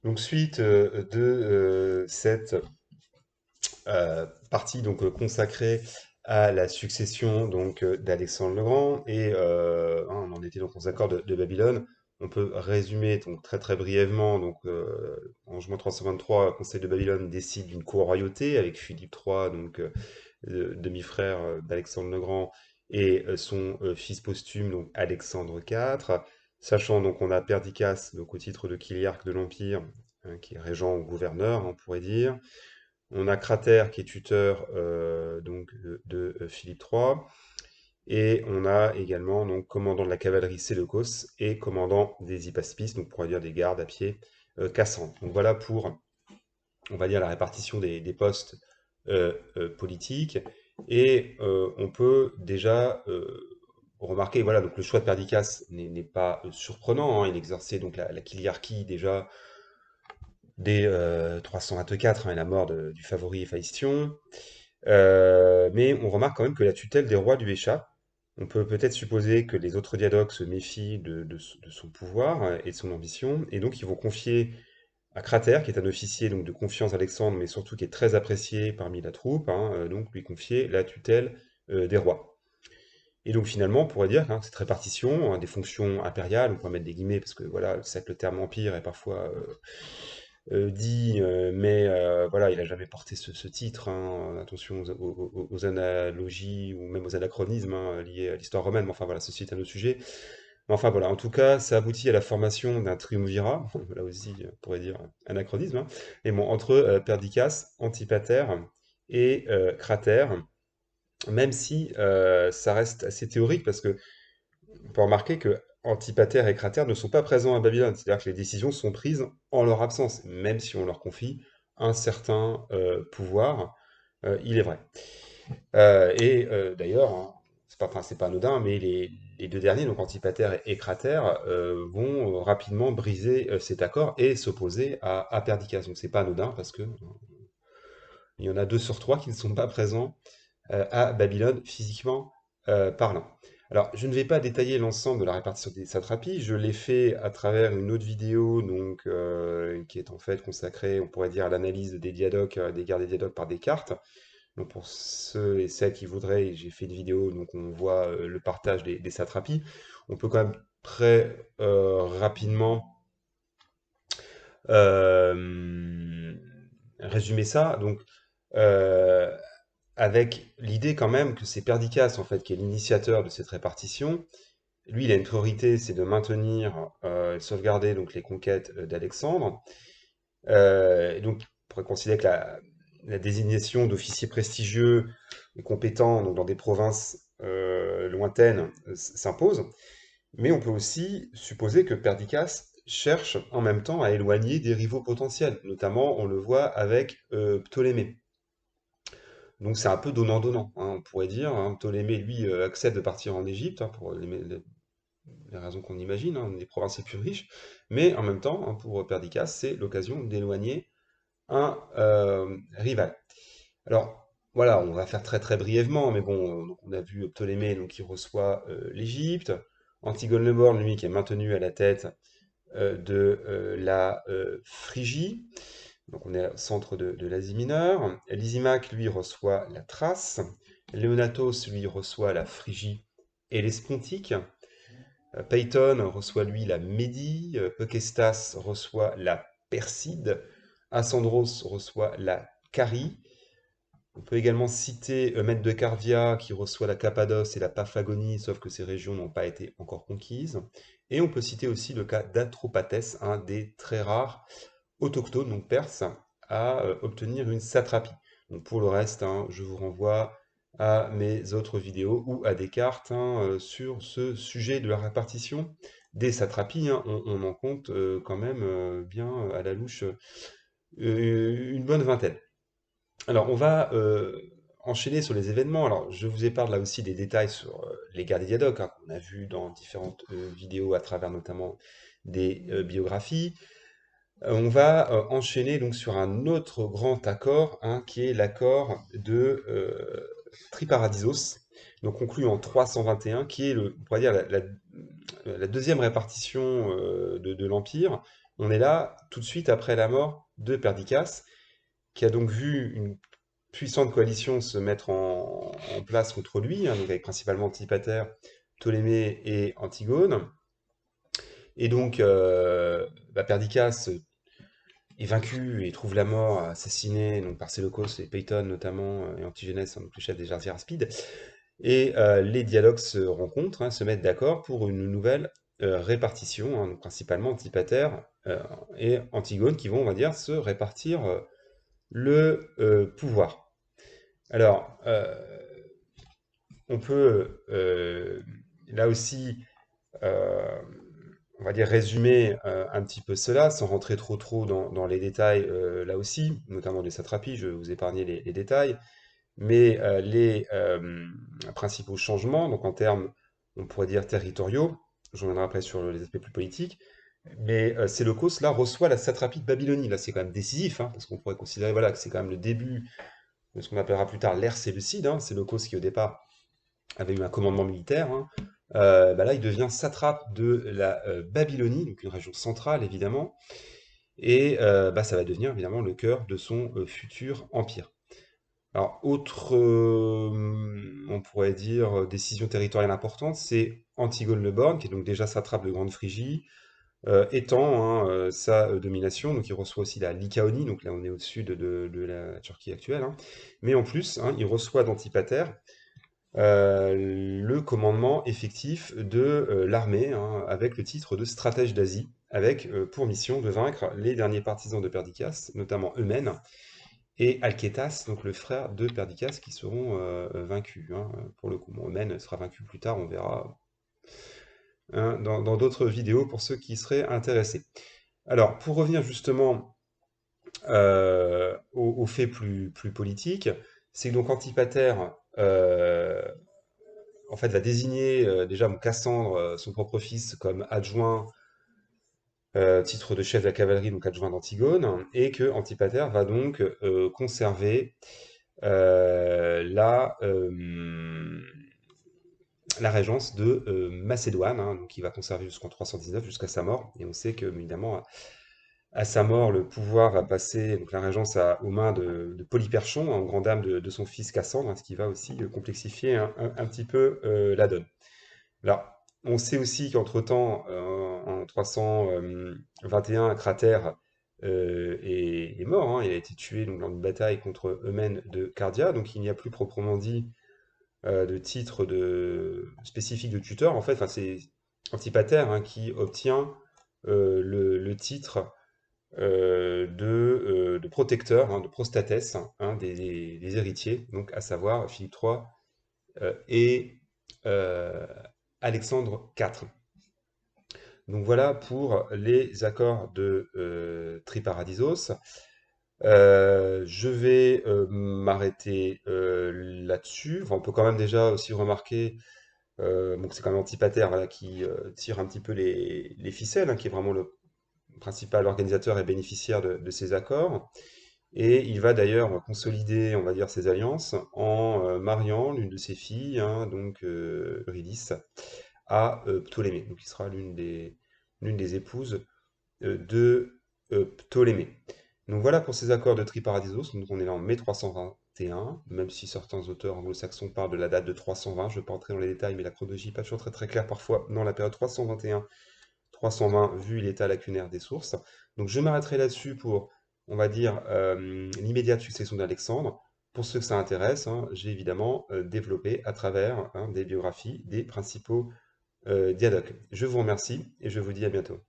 Donc suite de cette partie donc consacrée à la succession donc d'Alexandre le Grand et on en était donc aux accords de Babylone. On peut résumer donc très très brièvement donc en juin 323, le Conseil de Babylone décide d'une co-royauté avec Philippe III donc demi-frère d'Alexandre le Grand et son fils posthume donc Alexandre IV. Sachant donc on a Perdiccas donc au titre de chiliarque de l'Empire qui est régent ou gouverneur, on pourrait dire. On a Cratère qui est tuteur donc de Philippe III. Et on a également donc commandant de la cavalerie Séleucos et commandant des hypaspis, donc on pourrait dire des gardes à pied Cassandre. Donc voilà pour, on va dire, la répartition des postes politiques. Et on peut déjà remarquer, voilà, donc le choix de Perdiccas n'est pas surprenant, hein. Il exerçait donc la chiliarchie déjà dès 324 hein, et la mort du favori Héphaïstion. Mais on remarque quand même que la tutelle des rois lui échappe. On peut peut-être supposer que les autres diadoques se méfient de son pouvoir et de son ambition, et donc ils vont confier à Cratère, qui est un officier donc, de confiance d'Alexandre, mais surtout qui est très apprécié parmi la troupe, hein, donc lui confier la tutelle des rois. Et donc finalement, on pourrait dire hein, que cette répartition hein, des fonctions impériales, on peut mettre des guillemets parce que voilà, c'est que le terme empire est parfois dit, mais voilà, il a jamais porté ce titre, hein. Attention aux analogies ou même aux anachronismes hein, liés à l'histoire romaine, mais enfin voilà, ceci est un autre sujet. Mais enfin voilà, en tout cas, ça aboutit à la formation d'un triumvirat, là aussi, on pourrait dire anachronisme, hein. Mais bon, entre Perdiccas, Antipater et Cratère, même si ça reste assez théorique, parce que on peut remarquer que Antipater et Cratère ne sont pas présents à Babylone, c'est-à-dire que les décisions sont prises en leur absence, même si on leur confie un certain pouvoir, il est vrai. D'ailleurs, hein, enfin, c'est pas anodin, mais les deux derniers, donc Antipater et Cratère, vont rapidement briser cet accord et s'opposer à Perdiccas. Donc c'est pas anodin parce que il y en a 2 sur 3 qui ne sont pas présents à Babylone physiquement parlant. Alors, je ne vais pas détailler l'ensemble de la répartition des satrapies, je l'ai fait à travers une autre vidéo donc, qui est en fait consacrée, on pourrait dire, à l'analyse des diadoques, des guerres des diadoques par Descartes. Donc pour ceux et celles qui voudraient, j'ai fait une vidéo, donc on voit le partage des satrapies. On peut quand même très rapidement euh, résumer ça. Donc, euh, avec l'idée quand même que c'est Perdiccas en fait qui est l'initiateur de cette répartition. Lui, il a une priorité, c'est de maintenir et sauvegarder donc les conquêtes d'Alexandre. Donc, on pourrait considérer que la désignation d'officiers prestigieux et compétents donc, dans des provinces lointaines s'impose. Mais on peut aussi supposer que Perdiccas cherche en même temps à éloigner des rivaux potentiels. Notamment, on le voit avec Ptolémée. Donc c'est un peu donnant-donnant, hein, on pourrait dire, hein. Ptolémée, lui, accepte de partir en Égypte, hein, pour les raisons qu'on imagine, hein, des provinces les plus riches, mais en même temps, hein, pour Perdiccas, c'est l'occasion d'éloigner un rival. Alors, voilà, on va faire très très brièvement, mais bon, donc on a vu Ptolémée donc, qui reçoit l'Égypte, Antigone le Borgne, lui, qui est maintenu à la tête de la Phrygie, donc on est au centre de l'Asie mineure. Lysimaque, lui, reçoit la Thrace. Léonatos, lui, reçoit la Phrygie et les Spontiques. Peyton reçoit, lui, la Médie. Pekestas reçoit la Perside. Asandros reçoit la Carie. On peut également citer Eumène de Carvia qui reçoit la Cappadoce et la Paphlagonie, sauf que ces régions n'ont pas été encore conquises. Et on peut citer aussi le cas d'Atropatès, un des très rares autochtone, donc perse, à obtenir une satrapie. Donc pour le reste, hein, je vous renvoie à mes autres vidéos ou à des cartes hein, sur ce sujet de la répartition des satrapies, hein. On en compte quand même bien à la louche une bonne vingtaine. Alors on va enchaîner sur les événements. Alors je vous épargne là aussi des détails sur les guerres des Diadoques, hein, qu'on a vu dans différentes vidéos à travers notamment des biographies. On va enchaîner donc sur un autre grand accord, hein, qui est l'accord de Triparadisos, donc conclu en 321, qui est on pourrait dire la deuxième répartition de l'Empire, On est là tout de suite après la mort de Perdiccas, qui a donc vu une puissante coalition se mettre en place contre lui, hein, donc avec principalement Antipater, Ptolémée et Antigone. Et donc, Perdiccas est vaincu et trouve la mort, assassiné donc, par Séleucos et Peyton notamment, et Antigénès, donc le chef des jarretiers raspides. Et les dialogues se rencontrent, hein, se mettent d'accord pour une nouvelle répartition, hein, donc principalement Antipater et Antigone qui vont, on va dire, se répartir le pouvoir. Alors, on peut là aussi, euh, on va dire, résumer un petit peu cela sans rentrer trop dans les détails là aussi, notamment des satrapies, je vais vous épargner les détails, mais les principaux changements, donc en termes, on pourrait dire, territoriaux, je reviendrai après sur les aspects plus politiques, mais Séleucos, là, reçoit la satrapie de Babylonie. Là, c'est quand même décisif, hein, parce qu'on pourrait considérer voilà, que c'est quand même le début de ce qu'on appellera plus tard l'ère séleucide, hein, Séleucos qui, au départ, avait eu un commandement militaire. Hein. Là, il devient satrape de la Babylonie, donc une région centrale, évidemment, et ça va devenir, évidemment, le cœur de son futur empire. Alors, autre, on pourrait dire, décision territoriale importante, c'est Antigone le Borgne, qui est donc déjà satrape de Grande Phrygie, étend hein, sa domination, donc il reçoit aussi la Lycaonie, donc là on est au sud de la Turquie actuelle, hein. Mais en plus, hein, il reçoit d'Antipater le commandement effectif de l'armée, hein, avec le titre de stratège d'Asie, avec pour mission de vaincre les derniers partisans de Perdiccas, notamment Eumène, et Alcétas, donc le frère de Perdiccas, qui seront vaincus, hein, pour le coup. Bon, Eumène sera vaincu plus tard, on verra hein, dans d'autres vidéos pour ceux qui seraient intéressés. Alors, pour revenir justement aux faits plus politiques, c'est que donc Antipater en fait, va désigner déjà Cassandre, son propre fils, comme adjoint, titre de chef de la cavalerie, donc adjoint d'Antigone, et que Antipater va donc conserver la régence de Macédoine, hein, donc il va conserver jusqu'en 319, jusqu'à sa mort. Et on sait que, évidemment, à sa mort, le pouvoir va passer, donc la régence, aux mains de Polyperchon, en grand dame de son fils Cassandre, hein, ce qui va aussi complexifier un petit peu la donne. Alors, on sait aussi qu'entre-temps, en 321, Cratère est mort, hein, il a été tué donc, dans une bataille contre Eumène de Cardia, donc il n'y a plus proprement dit de titre spécifique de tuteur. En fait, enfin, c'est Antipater hein, qui obtient le titre de protecteur, hein, de prostatès, hein, des héritiers, donc à savoir Philippe III et euh, Alexandre IV. Donc voilà pour les accords de Triparadisos. Je vais m'arrêter là-dessus. Enfin, on peut quand même déjà aussi remarquer donc c'est quand même Antipater voilà, qui tire un petit peu les ficelles, hein, qui est vraiment le principal organisateur et bénéficiaire de ces accords. Et il va d'ailleurs consolider, on va dire, ses alliances en mariant l'une de ses filles, hein, donc Eurydice, à Ptolémée. Donc il sera l'une des épouses de Ptolémée. Donc voilà pour ces accords de Triparadisos. Donc on est là en mai 321, même si certains auteurs anglo-saxons parlent de la date de 320. Je ne vais pas entrer dans les détails, mais la chronologie n'est pas toujours très claire parfois dans la période 321-320, vu l'état lacunaire des sources. Donc je m'arrêterai là-dessus pour, on va dire, l'immédiate succession d'Alexandre. Pour ceux que ça intéresse, hein, j'ai évidemment développé à travers hein, des biographies des principaux diadoques. Je vous remercie et je vous dis à bientôt.